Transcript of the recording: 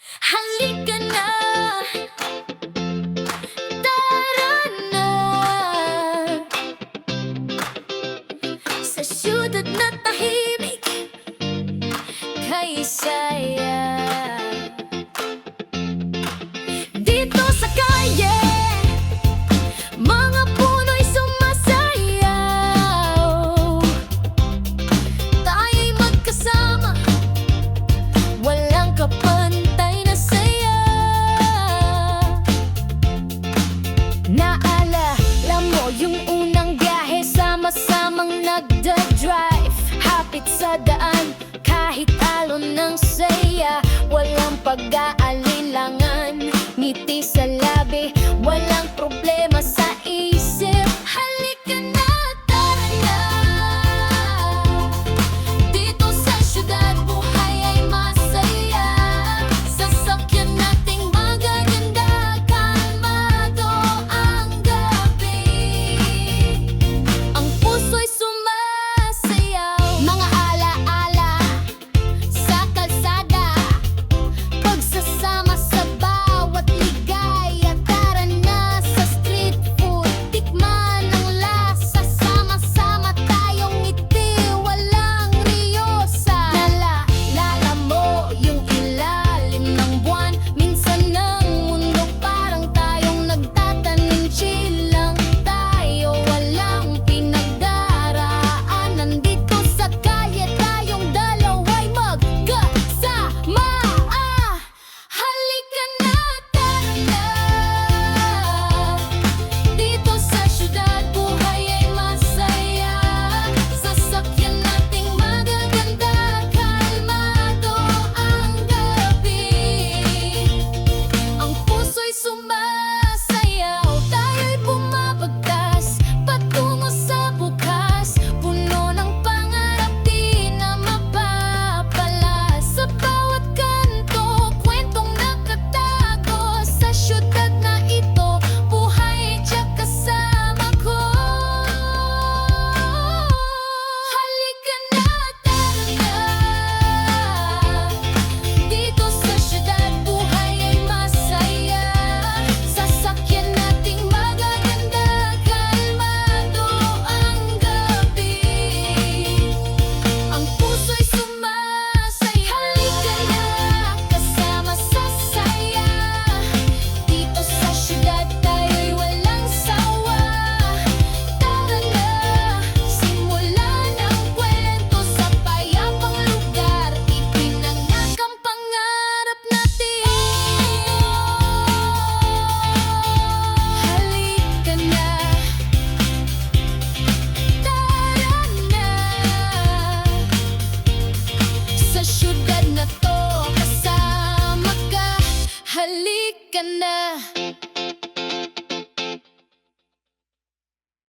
Halika na, tara na, sa siyudad na tahimik kay saya. Dito sa kalye, mga puno'y sumasayaw. Tayo'y magkasama, walang kapantay na saya. Naalala mo yung unang biyahe, sama-samang nagda-drive, hapit sa daan, kahit alon ng saya. Walang pag-aalinlangan, ngiti sa labi, walang problema sa isip. Halika na, tara na, dito sa siyudad buhay ay masaya. Sasakyan nating magaganda, kalmado ang gabi, ang puso'y sumasayaw. Mga ala-ala sa kalsada, pagsasama sa bawat ligaya. Tara na sa street food, tikman ang lasa, sama-sama tayong ngiti, walang riyosa. Naalala mo yung ilalim ng buwan, minsan ng mundo parang tayong nagtatanim. Chill lang tayo, walang pinagdaraanan. Nandito sa kalye tayong dalawa'y magkasama. Halika na, tara na, dito sa siyudad buhay ay masaya. Sasakyan nating magaganda, kalmado ang gabi, ang puso'y sumasayaw. Tayo'y bumabagtas patungo sa bukas, puno ng pangarap di na mapapala. Sa bawat kanto, kwentong nakatago, sa siyudad na ito, buhay tiyak kasama ko. Halika na, tara na, dito sa siyudad buhay ay masaya. Sasakyan nating magaganda, kalmado ang gabi, ang puso'y sumasaya. Halika na, kasama sa saya, dito sa siyudad tayo'y walang sawa. Tara na, simulan ang kwento sa payapang lugar, ipinanganak ang pangarap natin. Halika na, tara na, sa siyudad na to kasama ka. Halika na.